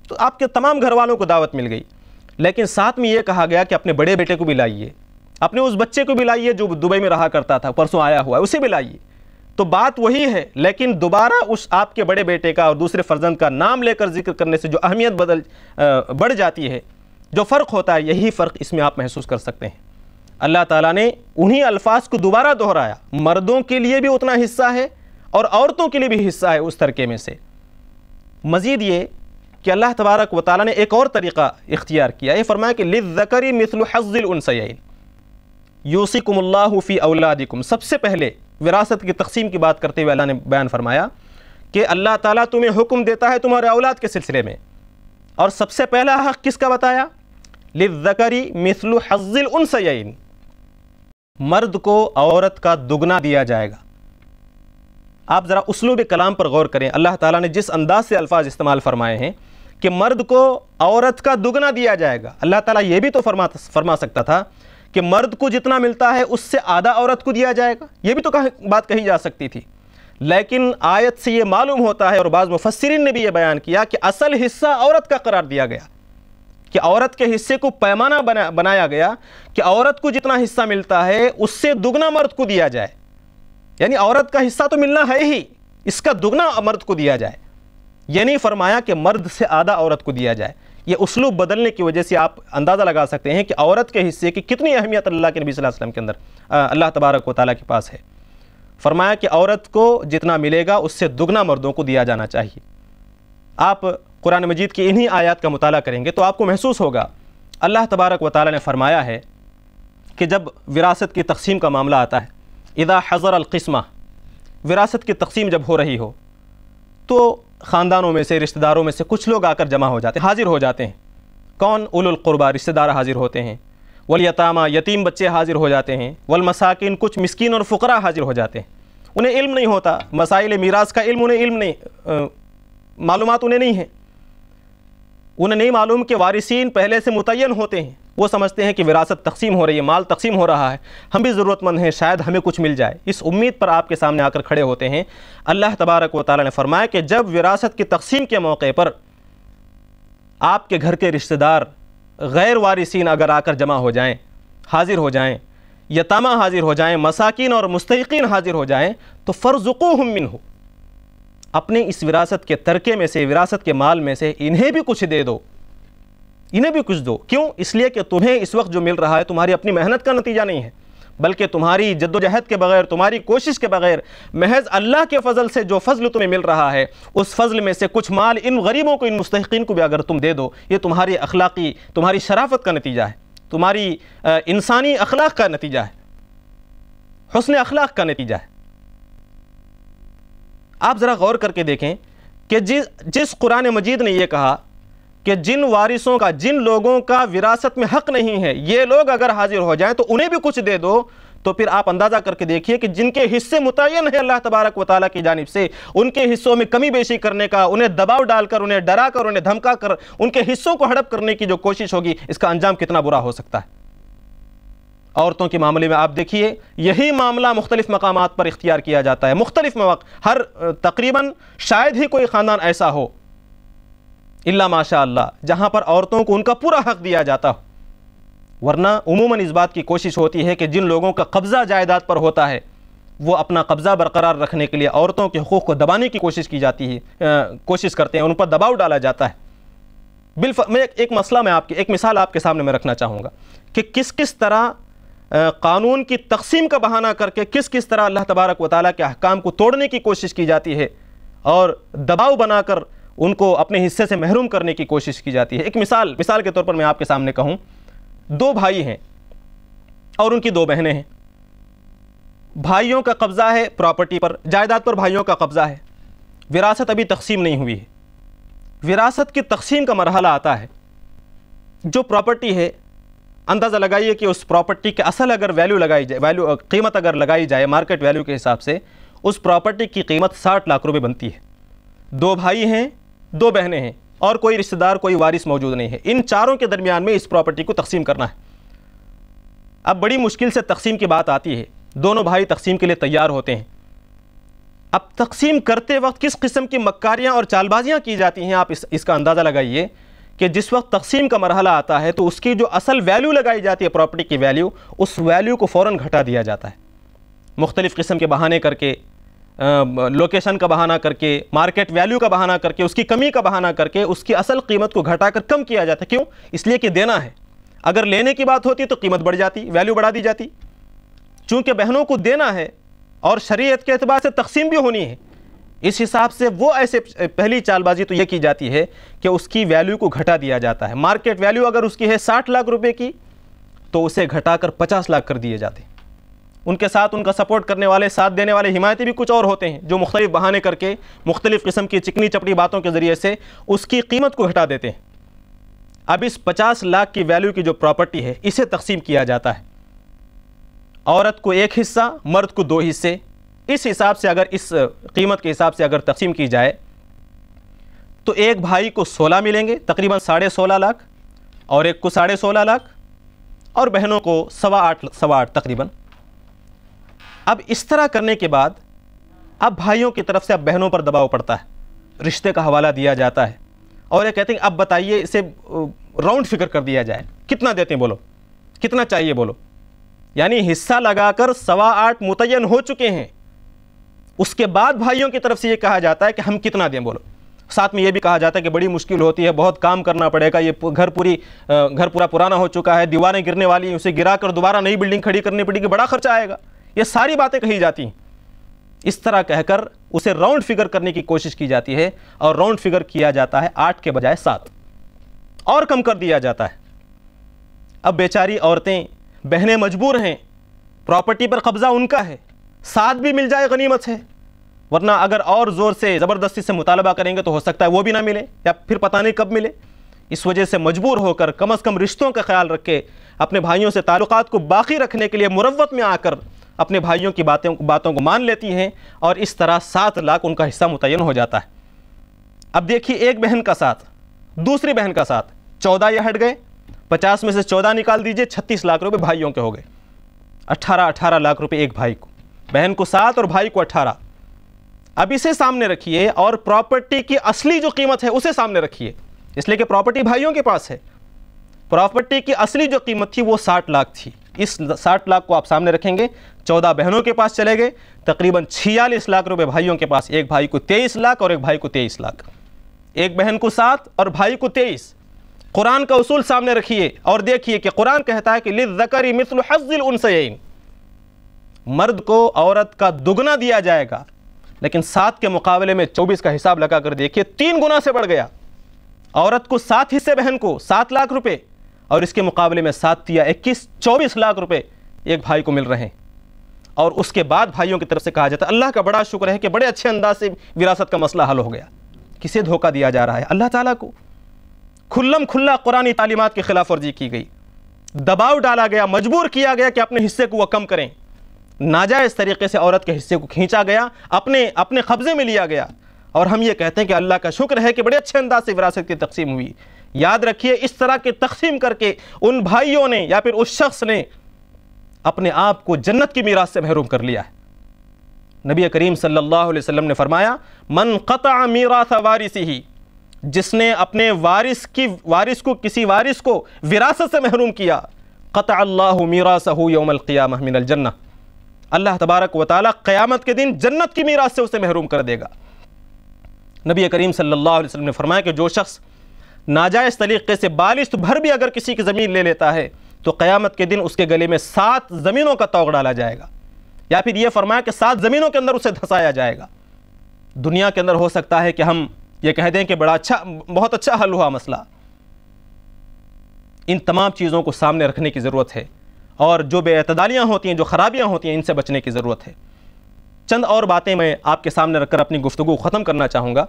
A: تو آپ کے تمام گھر والوں کو دعوت مل گئی، لیکن ساتھ میں یہ کہا گیا کہ اپنے بڑے بیٹے کو بھی لائیے، اپنے اس بچے کو بھی لائیے جو دبئی میں رہا کرتا تھا، پرسوں آیا ہوا ہے، اسے بھی لائیے۔ تو بات وہی ہے، لیکن دوبارہ اس آپ کے بڑے بیٹے کا اور دوسرے فرزند کا نام لے کر ذکر کرنے سے جو اہمیت بڑھ جاتی ہے، جو فرق ہوتا ہے، یہی فرق اس میں آپ محسوس کر سکتے ہیں۔ اللہ تعالیٰ نے انہی الفاظ کو دوبارہ دہرایا، مردوں کے لیے بھی اتنا حصہ ہے اور عورتوں کے لیے بھی حصہ ہے اس ترکے میں سے۔ مزید یہ کہ اللہ تبارک و تعالیٰ نے ایک اور طریقہ اختیار کیا، یہ فرمایا کہ للذکر مثل حظ الانثیین یوصیکم اللہ فی اولادکم۔ سب سے پہلے وراثت کی تقسیم کی بات کرتے ہوئے اللہ نے بیان فرمایا کہ اللہ تعالیٰ تمہیں حکم دیتا ہے تمہارے اولاد کے سلسلے میں، اور سب سے پہلا حق کس کا بتایا؟ للذکر مثل حظ الانثیین، مرد کو عورت کا دگنا دیا جائے گا۔ آپ ذرا اسلوب کلام پر غور کریں، اللہ تعالیٰ نے جس انداز سے الفاظ استعمال فرمائے ہیں کہ مرد کو عورت کا دگنا دیا جائے گا، اللہ تعالیٰ یہ بھی تو فرما سکتا تھا کہ مرد کو جتنا ملتا ہے اس سے آدھا عورت کو دیا جائے گا، یہ بھی تو بات کہی جا سکتی تھی، لیکن آیت سے یہ معلوم ہوتا ہے اور بعض مفسرین نے بھی یہ بیان کیا کہ اصل حصہ عورت کا قرار دیا گیا، کہ عورت کے حصے کو پیمانہ بنایا گیا کہ عورت کو جتنا حصہ ملتا ہے اس سے دگنا مرد کو دیا جائے، یعنی عورت کا حصہ تو ملنا ہے ہی، اس کا دگنا مرد کو دیا جائے، یہ نہیں فرمایا کہ مرد سے آدھا عورت کو دیا جائے۔ یہ اسلوب بدلنے کی وجہ سے آپ اندازہ لگا سکتے ہیں کہ عورت کے حصے کی کتنی اہمیت اللہ کے نبی صلی اللہ علیہ وسلم کے اندر اللہ تبارک و تعالیٰ کے پاس ہے۔ فرمایا کہ عورت کو جتنا ملے گا اس سے دگنا مردوں کو دیا جانا چاہیے۔ آپ قرآن مجید کی انہی آیات کا مطالعہ کریں گے تو آپ کو محسوس ہوگا، اللہ تبارک و تعالیٰ نے فرمایا ہے کہ جب وراثت کی تقسیم کا معاملہ آتا ہے، اذا حضر القسمہ، وراثت کی تقسیم جب ہو رہی ہو تو خاندانوں میں سے، رشتہ داروں میں سے کچھ لوگ آ کر جمع ہو جاتے ہیں، حاضر ہو جاتے ہیں۔ کون؟ اولو القربہ، رشتہ دار حاضر ہوتے ہیں، والیتامہ، یتیم بچے حاضر ہو جاتے ہیں، والمساکین، کچھ مسکین اور فقراء حاضر ہو جاتے ہیں۔ انہیں علم نہیں ہوتا، مسائل میراث کا انہیں علم نہیں، معلومات انہیں نہیں ہیں، انہیں نہیں معلوم کہ وارثین پہلے سے متعین ہوتے ہیں، وہ سمجھتے ہیں کہ وراثت تقسیم ہو رہی ہے، مال تقسیم ہو رہا ہے، ہم بھی ضرورت مند ہیں، شاید ہمیں کچھ مل جائے، اس امید پر آپ کے سامنے آ کر کھڑے ہوتے ہیں۔ اللہ تبارک و تعالیٰ نے فرمایا کہ جب وراثت کی تقسیم کے موقع پر آپ کے گھر کے رشتہ دار غیر وارثین اگر آ کر جمع ہو جائیں حاضر ہو جائیں، یتامہ حاضر ہو جائیں، مساکین اور مستحقین حاضر ہو جائیں تو فرزقوہم منہ، اپنے اس وراثت کے ترکے میں سے، وراثت کے مال میں سے انہیں بھی کچھ دے دو، انہیں بھی کچھ دو۔ کیوں؟ اس لیے کہ تمہیں اس وقت جو مل رہا ہے تمہاری اپنی محنت کا نتیجہ نہیں ہے، بلکہ تمہاری جد و جہد کے بغیر، تمہاری کوشش کے بغیر، محض اللہ کے فضل سے جو فضل تمہیں مل رہا ہے اس فضل میں سے کچھ مال ان غریبوں کو، ان مستحقین کو بھی اگر تم دے دو، یہ تمہاری اخلاقی، تمہاری شرافت کا نتیجہ ہے، تمہاری انسانی اخلاق کا نتیجہ ہے، حسن اخلاق کا نتیجہ ہے۔ آپ ذرا غور کر کے دیکھیں کہ جس قرآن مجید نے یہ کہا کہ جن وارثوں کا، جن لوگوں کا وراثت میں حق نہیں ہے، یہ لوگ اگر حاضر ہو جائیں تو انہیں بھی کچھ دے دو، تو پھر آپ اندازہ کر کے دیکھیے کہ جن کے حصے متعین ہے اللہ تبارک و تعالیٰ کی جانب سے، ان کے حصوں میں کمی بیشی کرنے کا، انہیں دباؤ ڈال کر، انہیں ڈرا کر، انہیں دھمکا کر ان کے حصوں کو ہڑپ کرنے کی جو کوشش ہوگی، اس کا انجام کتنا برا ہو سکتا ہے۔ عورتوں کے معاملے میں آپ دیکھیے، یہی معاملہ مختلف مقامات پر اختیار کیا جاتا ہے، مختلف مواقع، ہر تقریباً شاید ہی کوئی خاندان ایسا ہو الا ماشاء اللہ جہاں پر عورتوں کو ان کا پورا حق دیا جاتا ہو، ورنہ عموماً اس بات کی کوشش ہوتی ہے کہ جن لوگوں کا قبضہ جائیداد پر ہوتا ہے وہ اپنا قبضہ برقرار رکھنے کے لیے عورتوں کے حقوق کو دبانے کی کوشش کی جاتی ہے، کوشش کرتے ہیں، ان پر دباؤ ڈالا جاتا ہے۔ میں ایک مسئلہ ایک مثال آپ کے سامنے میں رکھنا چاہوں گا کہ کس طرح قانون کی تقسیم کا بہانہ کر کے کس طرح اللہ تبارک و تعالیٰ کے احکام کو توڑنے کی کوشش کی جاتی ہے اور دباؤ بنا کر ان کو اپنے حصے سے محروم کرنے کی کوشش کی جاتی ہے۔ ایک مثال کے طور پر میں آپ کے سامنے کہوں، دو بھائی ہیں اور ان کی دو بہنیں ہیں، بھائیوں کا قبضہ ہے پراپرٹی پر، جائیداد پر بھائیوں کا قبضہ ہے، وراثت ابھی تقسیم نہیں ہوئی ہے۔ وراثت کی تقسیم کا مرحلہ آتا ہے، جو پراپرٹی ہے اندازہ لگائیے کہ اس پراپرٹی کے اصل اگر ویلیو لگائی جائے، قیمت اگر لگائی جائے مارکیٹ ویلیو کے حساب سے، اس پراپرٹی کی قیمت 60 لاکھ روپے بنتی ہے۔ دو بھائی ہیں، دو بہنیں ہیں اور کوئی رشتہ دار، کوئی وارث موجود نہیں ہے، ان چاروں کے درمیان میں اس پراپرٹی کو تقسیم کرنا ہے۔ اب بڑی مشکل سے تقسیم کی بات آتی ہے، دونوں بھائی تقسیم کے لیے تیار ہوتے ہیں۔ اب تقسیم کرتے وقت کس قسم کی مکاریاں اور چال بازیاں کی جاتی ہیں، آپ اس کا اندازہ لگائیے کہ جس وقت تقسیم کا مرحلہ آتا ہے تو اس کی جو اصل ویلیو لگائی جاتی ہے، پراپرٹی کی ویلیو، اس ویلیو کو فوراً گھٹا دیا جاتا ہے، مختلف قسم کے بہانے کر کے، لوکیشن کا بہانہ کر کے، مارکیٹ ویلیو کا بہانہ کر کے، اس کی کمی کا بہانہ کر کے اس کی اصل قیمت کو گھٹا کر کم کیا جاتا ہے۔ کیوں؟ اس لیے کہ دینا ہے، اگر لینے کی بات ہوتی تو قیمت بڑھ جاتی، ویلیو بڑھا دی جاتی۔ چونکہ بہنوں کو دینا ہے اور شریعت کے اعتبار سے تقسیم بھی ہونی ہے، اس حساب سے وہ ایسے پہلی چال بازی تو یہ کی جاتی ہے کہ اس کی ویلیو کو گھٹا دیا جاتا ہے۔ مارکیٹ ویلیو اگر اس کی ہے 60 لاکھ روپے کی تو اسے گھٹا کر 50 لاکھ کر دیے جاتے ہیں۔ ان کے ساتھ ان کا سپورٹ کرنے والے، ساتھ دینے والے حمایتی بھی کچھ اور ہوتے ہیں جو مختلف بہانے کر کے، مختلف قسم کی چکنی چپڑی باتوں کے ذریعے سے اس کی قیمت کو گھٹا دیتے ہیں۔ اب اس 50 لاکھ کی ویلیو کی جو پراپرٹی ہے اسے تقسیم کیا جاتا ہے، عورت کو ایک حصہ، مرد کو 2 حصے۔ اس حساب سے اگر اس قیمت کے حساب سے اگر تقسیم کی جائے تو ایک بھائی کو 16 ملیں گے، تقریباً 16.5 لاکھ، اور ایک کو 16.5 لاکھ، اور بہنوں کو 8.25 تقریباً۔ اب اس طرح کرنے کے بعد اب بھائیوں کی طرف سے اب بہنوں پر دباؤ پڑتا ہے، رشتے کا حوالہ دیا جاتا ہے اور یہ کہتے ہیں اب بتائیے، اسے راؤنڈ فگر کر دیا جائے، کتنا دیتے ہیں بولو، کتنا چاہیے بولو۔ یعنی حصہ لگا کر 8.25 متعین ہو چکے ہیں، اس کے بعد بھائیوں کی طرف سے یہ کہا جاتا ہے کہ ہم کتنا دیں بولو۔ ساتھ میں یہ بھی کہا جاتا ہے کہ بڑی مشکل ہوتی ہے، بہت کام کرنا پڑے گا، یہ گھر پورا پرانا ہو چکا ہے، دیواریں گرنے والی ہیں، اسے گرا کر دوبارہ نئی بلڈنگ کھڑی کرنی پڑے گی، بڑا خرچہ آئے گا، یہ ساری باتیں کہی جاتی ہیں۔ اس طرح کہہ کر اسے راؤنڈ فگر کرنے کی کوشش کی جاتی ہے، اور راؤنڈ فگر کیا جاتا ہے 8 کے بجائے 7، اور کم کر دیا جاتا ہے۔ اب بیچاری عورتیں، بہنیں مجبور ہیں، پراپرٹی پر قبضہ ان کا ہے، 7 بھی مل جائے غنیمت ہے، ورنہ اگر اور زور سے زبردستی سے مطالبہ کریں گے تو ہو سکتا ہے وہ بھی نہ ملے، یا پھر پتہ نہیں کب ملے۔ اس وجہ سے مجبور ہو کر کم از کم رشتوں کا خیال رکھ کے، اپنے بھائیوں سے تعلقات کو باقی رکھنے کے لیے مروت میں آ کر اپنے بھائیوں کی باتوں کو مان لیتی ہیں، اور اس طرح 7 لاکھ ان کا حصہ متعین ہو جاتا ہے۔ اب دیکھیے، ایک بہن کا ساتھ، دوسری بہن کا ساتھ، 14 یہ ہٹ گئے، 50 میں سے 14 نکال دیجئے، 36 لاکھ روپے بھائیوں کے ہو گئے، 18 لاکھ روپے ایک بھائی کو، بہن کو 7 اور بھائی کو 18۔ اب اسے سامنے رکھیے اور پراپرٹی کی اصلی جو قیمت ہے اسے سامنے رکھیے، اس لیے کہ پراپرٹی بھائیوں کے پاس ہے۔ پراپرٹی کی اصلی جو قیمت تھی وہ 60 لاکھ تھی. اس 60 لاکھ کو آپ سامنے رکھیں گے. 14 بہنوں کے پاس چلے گئے, تقریباً 46 لاکھ روپے بھائیوں کے پاس. ایک بھائی کو 23 لاکھ اور ایک بھائی کو 23 لاکھ. ایک بہن کو 7 اور بھائی کو 23. قرآن کا اصول سامنے رکھیے اور دیکھیے کہ قرآن کہتا ہے کہ لِلذَّكَرِ مِثْلُ حَظِّ الْأُنْثَيَيْنِ, مرد کو عورت کا دگنا دیا جائے گا. لیکن 7 کے مقابلے میں 24 کا حساب لگا کر دیکھیے, 3 گنا سے بڑھ گیا. عورت کو 7 حصے, بہن کو 7 لاکھ روپے, اور اس کے مقابلے میں 7 یا 21 24 لاکھ روپے ایک بھائی کو مل رہے ہیں. اور اس کے بعد بھائیوں کی طرف سے کہا جاتا ہے اللہ کا بڑا شکر ہے کہ بڑے اچھے انداز سے وراثت کا مسئلہ حل ہو گیا. کسے دھوکہ دیا جا رہا ہے؟ اللہ تعالیٰ کو. کھلم کھلا قرآنی تعلیمات کی خلاف ورزی کی گئی, دباؤ ڈالا گیا, مجبور کیا گیا کہ اپنے حصے کو وہ کم کریں. ناجائز طریقے سے عورت کے حصے کو کھینچا گیا, اپنے قبضے میں لیا گیا. اور ہم یہ کہتے ہیں کہ اللہ کا شکر ہے کہ بڑے اچھے انداز سے وراثت کی تقسیم ہوئی. یاد رکھیے, اس طرح کے تقسیم کر کے ان بھائیوں نے یا پھر اس شخص نے اپنے آپ کو جنت کی میراث سے محروم کر لیا ہے. نبی کریم صلی اللہ علیہ وسلم نے فرمایا من قطع میراث وارثہ, جس نے اپنے کسی وارث کو وراثت سے محروم کیا, قطع اللہ میراثہ یوم القیامہ من الجنہ, اللہ تبارک و تعالی قیامت کے دن جنت کی میراث سے اسے محروم کر دے گا. نبی کریم صلی اللہ علیہ وسلم نے فرمایا کہ جو شخص ناجائز طریقے سے بالشت بھر بھی اگر کسی کی زمین لے لیتا ہے تو قیامت کے دن اس کے گلے میں 7 زمینوں کا طوق ڈالا جائے گا, یا پھر یہ فرمایا کہ 7 زمینوں کے اندر اسے دھسایا جائے گا. دنیا کے اندر ہو سکتا ہے کہ ہم یہ کہہ دیں کہ بہت اچھا حل ہوا مسئلہ. ان تمام چیزوں کو سامنے رکھنے کی ضرورت ہے, اور جو بے اعتدالیاں ہوتی ہیں, جو خرابیاں ہوتی ہیں, ان سے بچنے کی ضرورت ہے. چند اور باتیں میں آپ کے سامنے رکھ کر اپنی گفتگو ختم کرنا چاہوں گا.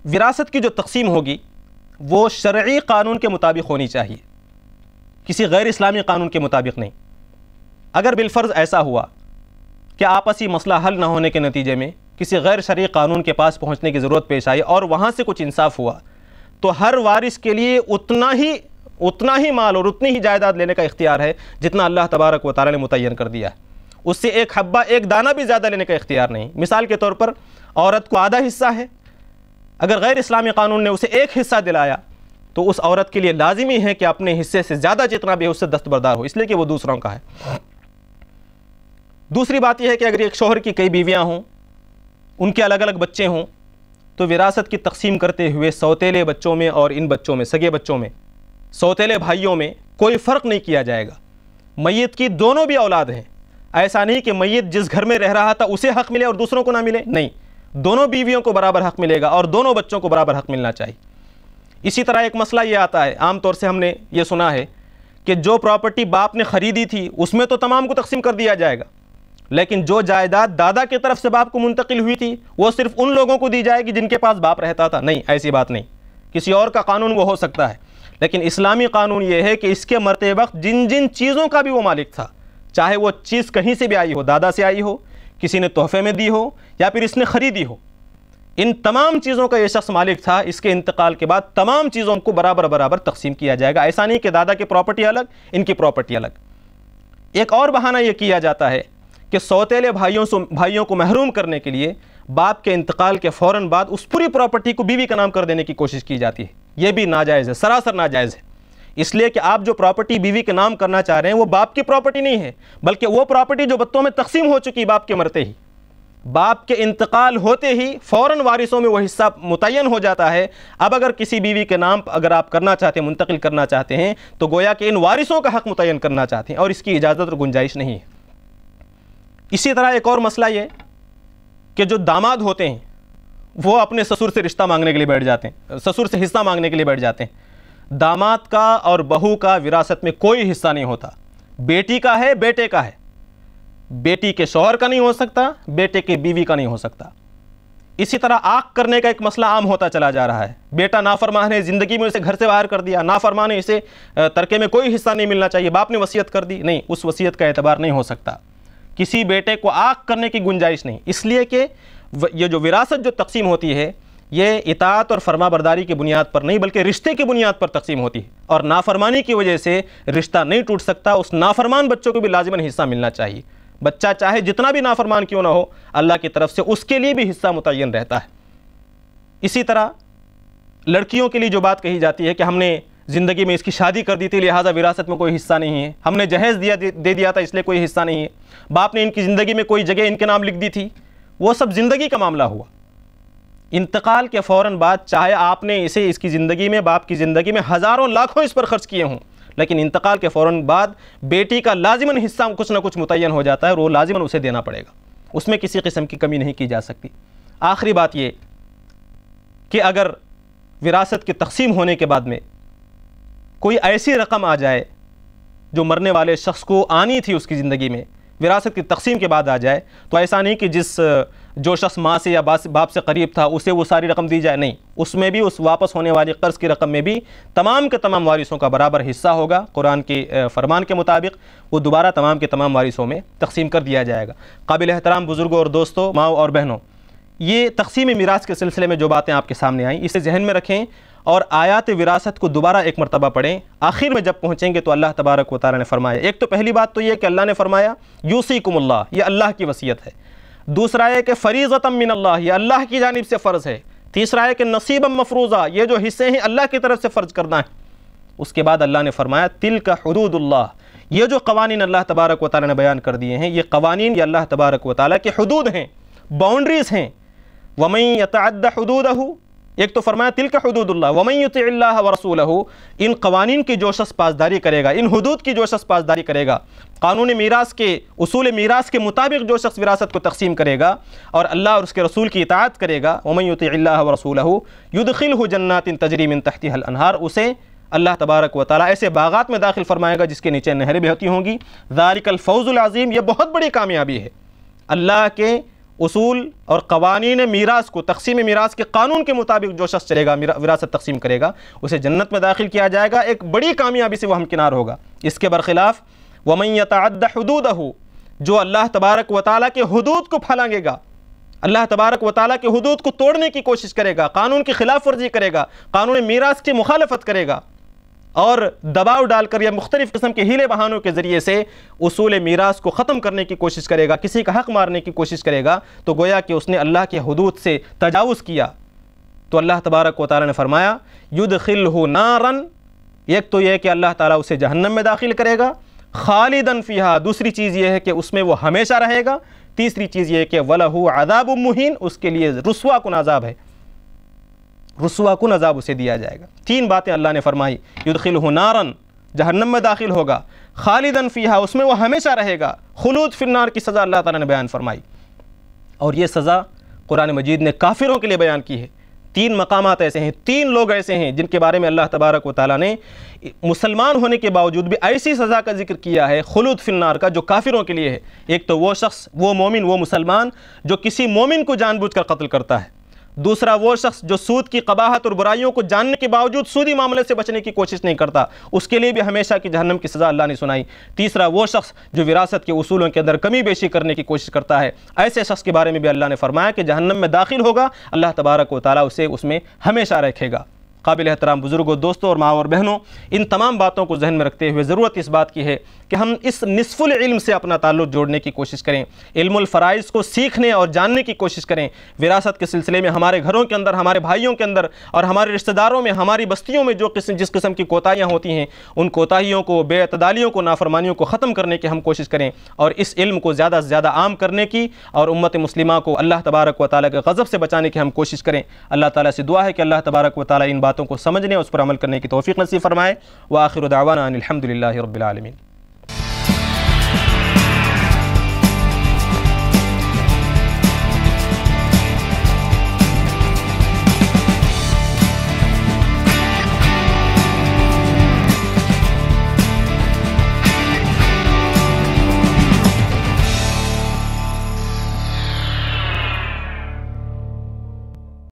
A: وراثت کی جو تقسیم ہوگی وہ شرعی قانون کے مطابق ہونی چاہیے, کسی غیر اسلامی قانون کے مطابق نہیں. اگر بالفرض ایسا ہوا کہ آپسی مسئلہ حل نہ ہونے کے نتیجے میں کسی غیر شرعی قانون کے پاس پہنچنے کی ضرورت پیش آئی اور وہاں سے کچھ انصاف ہوا, تو ہر وارث کے لیے اتنا ہی مال اور اتنی ہی جائیداد لینے کا اختیار ہے جتنا اللہ تبارک و تعالیٰ نے متعین کر دیا ہے. اس سے ایک حبہ, ایک دانہ بھی زیادہ لینے کا اختیار نہیں. مثال کے طور پر عورت کو آدھا حصہ ہے, اگر غیر اسلامی قانون نے اسے 1 حصہ دلایا تو اس عورت کے لیے لازمی ہے کہ اپنے حصے سے زیادہ جتنا بھی ہے اس سے دستبردار ہو, اس لیے کہ وہ دوسروں کا ہے. دوسری بات یہ ہے کہ اگر ایک شوہر کی کئی بیویاں ہوں, ان کے الگ الگ بچے ہوں, تو وراثت کی تقسیم کرتے ہوئے سوتیلے بچوں میں اور ان بچوں میں, سگے بچوں میں, سوتیلے بھائیوں میں کوئی فرق نہیں کیا جائے گا. میت کی دونوں بھی اولاد ہیں. ایسا نہیں کہ میت جس گھر میں رہ رہا تھا اسے حق ملے اور دوسروں کو نہ ملے, نہیں, دونوں بیویوں کو برابر حق ملے گا اور دونوں بچوں کو برابر حق ملنا چاہیے. اسی طرح ایک مسئلہ یہ آتا ہے, عام طور سے ہم نے یہ سنا ہے کہ جو پراپرٹی باپ نے خریدی تھی اس میں تو تمام کو تقسیم کر دیا جائے گا, لیکن جو جائیداد دادا کی طرف سے باپ کو منتقل ہوئی تھی وہ صرف ان لوگوں کو دی جائے گی جن کے پاس باپ رہتا تھا. نہیں, ایسی بات نہیں. کسی اور کا قانون وہ ہو سکتا ہے, لیکن اسلامی قانون یہ ہے کہ اس کے مرتے وقت جن چیزوں کا بھی وہ مالک تھا, چاہے وہ چیز کہیں سے بھی آئی ہو, دادا سے آئی ہو, کسی نے تحفے میں دی ہو, یا پھر اس نے خریدی ہو, ان تمام چیزوں کا یہ شخص مالک تھا. اس کے انتقال کے بعد تمام چیزوں کو برابر تقسیم کیا جائے گا. ایسا نہیں کہ دادا کی پراپرٹی الگ, ان کی پراپرٹی الگ. ایک اور بہانہ یہ کیا جاتا ہے کہ سوتیلے بھائیوں کو محروم کرنے کے لیے باپ کے انتقال کے فوراً بعد اس پوری پراپرٹی کو بیوی کا نام کر دینے کی کوشش کی جاتی ہے. یہ بھی ناجائز ہے, سراسر ناجائز ہے. اس لیے کہ آپ جو پراپرٹی بیوی کے نام کرنا چاہ رہے ہیں وہ باپ کی پراپرٹی نہیں ہے, بلکہ وہ پراپرٹی جو بطوں میں تقسیم ہو چکی باپ کے مرتے ہی, باپ کے انتقال ہوتے ہی فوراً وارثوں میں وہ حصہ متعین ہو جاتا ہے. اب اگر کسی بیوی کے نام اگر آپ کرنا چاہتے ہیں, منتقل کرنا چاہتے ہیں, تو گویا کہ ان وارثوں کا حق متعین کرنا چاہتے ہیں, اور اس کی اجازت اور گنجائش نہیں ہے. اسی طرح ایک اور مسئلہ یہ کہ جو داماد ہوتے ہیں وہ اپنے سسر سے رشتہ مانگنے کے لیے بیٹھ جاتے ہیں, سسر سے حصہ مانگنے کے لیے بیٹھ جاتے ہیں. داماد کا اور بہو کا وراثت میں کوئی حصہ نہیں ہوتا. بیٹی کا ہے, بیٹے کا ہے. بیٹی کے شوہر کا نہیں ہو سکتا, بیٹے کے بیوی کا نہیں ہو سکتا. اسی طرح آنکھ کرنے کا ایک مسئلہ عام ہوتا چلا جا رہا ہے. بیٹا نافرمان ہے, زندگی میں اسے گھر سے باہر کر دیا, نافرمان ہے, اسے ترکے میں کوئی حصہ نہیں ملنا چاہیے, باپ نے وصیت کر دی, نہیں, اس وصیت کا اعتبار نہیں ہو سکتا. کسی بیٹے کو آنکھ کرنے کی گنجائش نہیں, اس لیے کہ یہ جو وراثت جو تقسیم ہوتی ہے یہ اطاعت اور فرما برداری کی بنیاد پر نہیں بلکہ رشتے کی بنیاد پر تقسیم ہوتی ہے, اور نافرمانی کی وجہ سے رشتہ نہیں ٹوٹ سکتا. اس نافرمان بچوں کو بھی لازماً حصہ ملنا چاہیے. بچہ چاہے جتنا بھی نافرمان کیوں نہ ہو, اللہ کی طرف سے اس کے لیے بھی حصہ متعین رہتا ہے. اسی طرح لڑکیوں کے لیے جو بات کہی جاتی ہے کہ ہم نے زندگی میں اس کی شادی کر دی تھی لہٰذا وراثت میں کوئی حصہ نہیں ہے، ہم نے جہیز دے دیا تھا اس لیے کوئی حصہ نہیں ہے، باپ نے ان کی زندگی میں کوئی جگہ ان کے نام لکھ دی تھی، وہ سب زندگی کا معاملہ ہوا۔ انتقال کے فوراً بعد چاہے آپ نے اس کی زندگی میں، باپ کی زندگی میں ہزاروں لاکھوں اس پر خرچ کیے ہوں، لیکن انتقال کے فوراً بعد بیٹی کا لازماً حصہ کچھ نہ کچھ متعین ہو جاتا ہے اور وہ لازماً اسے دینا پڑے گا، اس میں کسی قسم کی کمی نہیں کی جا سکتی۔ آخری بات یہ کہ اگر وراثت کی تقسیم ہونے کے بعد میں کوئی ایسی رقم آ جائے جو مرنے والے شخص کو آنی تھی اس کی زندگی میں، وراثت کی تقسیم کے بعد آ جائے، تو ایسا نہیں کہ جو شخص ماں سے یا باپ سے قریب تھا اسے وہ ساری رقم دی جائے، نہیں، اس میں بھی اس واپس ہونے والی قرض کی رقم میں بھی تمام کے تمام وارثوں کا برابر حصہ ہوگا۔ قرآن کے فرمان کے مطابق وہ دوبارہ تمام کے تمام وارثوں میں تقسیم کر دیا جائے گا۔ قابل احترام بزرگوں اور دوستوں، ماؤں اور بہنوں، یہ تقسیم میراث کے سلسلے میں جو باتیں آپ کے سامنے آئیں اسے ذہن میں رکھیں اور آیات وراثت کو دوبارہ ایک مرتبہ پڑھیں۔ آخر میں جب پہنچیں گے تو اللہ تبارک و تعالیٰ نے فرمایا، ایک تو پہلی بات تو یہ کہ اللہ نے فرمایا یوصیکم اللہ، یہ اللہ کی وصیت ہے۔ دوسرا ہے کہ فریضۃ من اللہ، یہ اللہ کی جانب سے فرض ہے۔ تیسرا ہے کہ نصیبا مفروضہ، یہ جو حصے ہیں اللہ کی طرف سے فرض کرنا ہے۔ اس کے بعد اللہ نے فرمایا تلک حدود اللہ، یہ جو قوانین اللہ تبارک و تعالیٰ نے بیان کر دیے ہیں یہ قوانین یہ اللہ تبارک و تعالیٰ کے حدود ہیں، باؤنڈریز ہیں۔ ومن یتعد حدودہ، ایک تو فرمایا تلک حدود اللہ، ومن یطع اللہ ورسولہ، ان قوانین کی جو شخص پاسداری کرے گا، ان حدود کی جو شخص پاسداری کرے گا، قانون میراث کے اصول میراث کے مطابق جو شخص وراثت کو تقسیم کرے گا اور اللہ اور اس کے رسول کی اطاعت کرے گا، ومن یطع اللہ ورسولہ یدخلہ جنات تجری من تحتها الانہار، اسے اللہ تبارک و تعالیٰ ایسے باغات میں داخل فرمائے گا جس کے نیچے نہریں بہتی ہوں گی۔ ذالک الفوز العظیم، یہ بہت بڑی کامیابی ہے۔ اللہ کے اصول اور قوانین میراث کو، تقسیم میراث کے قانون کے مطابق جو شخص چلے گا، وراثت تقسیم کرے گا، اسے جنت میں داخل کیا جائے گا، ایک بڑی کامیابی سے وہ ہمکنار ہوگا۔ اس کے برخلاف ومن یتعد حدودہ، جو اللہ تبارک و تعالیٰ کے حدود کو پھلانگے گا، اللہ تبارک و تعالیٰ کے حدود کو توڑنے کی کوشش کرے گا، قانون کی خلاف ورزی کرے گا، قانون میراث کی مخالفت کرے گا اور دباؤ ڈال کر یا مختلف قسم کے ہیلے بہانوں کے ذریعے سے اصول میراث کو ختم کرنے کی کوشش کرے گا، کسی کا حق مارنے کی کوشش کرے گا، تو گویا کہ اس نے اللہ کے حدود سے تجاوز کیا۔ تو اللہ تبارک و تعالیٰ نے فرمایا یدخلہ نارا، ایک تو یہ کہ اللہ تعالیٰ اسے جہنم میں داخل کرے گا، خالداً فیہا، دوسری چیز یہ ہے کہ اس میں وہ ہمیشہ رہے گا، تیسری چیز یہ ہے کہ وَلَهُ عَذَابٌ مُّهِينٌ، اس کے لیے رسوا کن عذاب ہے، رسوا کن عذاب اسے دیا جائے گا۔ تین باتیں اللہ نے فرمائی، یدخلہ نارا، جہنم میں داخل ہوگا، خالداً فیہا، اس میں وہ ہمیشہ رہے گا، خلود فی النار کی سزا اللہ تعالیٰ نے بیان فرمائی، اور یہ سزا قرآن مجید نے کافروں کے لیے بیان کی ہے۔ تین مقامات ایسے ہیں، تین لوگ ایسے ہیں جن کے بارے میں اللہ تبارک و تعالیٰ نے مسلمان ہونے کے باوجود بھی ایسی سزا کا ذکر کیا ہے خلود فی النار کا، جو کافروں کے لیے ہے۔ ایک تو وہ شخص، وہ مومن، وہ مسلمان جو کسی مومن کو جان بوجھ کر قتل کرتا ہے۔ دوسرا وہ شخص جو سود کی قباحت اور برائیوں کو جاننے کے باوجود سودی معاملے سے بچنے کی کوشش نہیں کرتا، اس کے لیے بھی ہمیشہ کی جہنم کی سزا اللہ نے سنائی۔ تیسرا وہ شخص جو وراثت کے اصولوں کے اندر کمی بیشی کرنے کی کوشش کرتا ہے، ایسے شخص کے بارے میں بھی اللہ نے فرمایا کہ جہنم میں داخل ہوگا، اللہ تبارک و تعالیٰ اسے اس میں ہمیشہ رکھے گا۔ قابل احترام بزرگوں، دوستوں اور ماں اور بہنوں، ان تمام باتوں کو ذہن میں رکھتے ہوئے ضرورت اس بات کی ہے کہ ہم اس نصف العلم سے اپنا تعلق جوڑنے کی کوشش کریں، علم الفرائض کو سیکھنے اور جاننے کی کوشش کریں۔ وراثت کے سلسلے میں ہمارے گھروں کے اندر، ہمارے بھائیوں کے اندر اور ہمارے رشتہ داروں میں، ہماری بستیوں میں جس قسم کی کوتاہیاں ہوتی ہیں، ان کوتاہیوں کو، بے اعتدالیوں کو، نافرمانیوں کو ختم کرنے کی ہم کوشش کریں اور اس علم کو زیادہ سے زیادہ عام کرنے کی اور امت مسلمہ کو اللہ تبارک و تعالیٰ کے غضب سے بچانے کی ہم کوشش کریں۔ اللہ تعالیٰ سے دعا ہے کہ اللہ تبارک و تعالیٰ ان باتوں کو سمجھنے اور اس پر عمل کرنے کی توفیق نصیب فرمائے۔ وآخر دعوانا ان الحمد للہ رب العالمین۔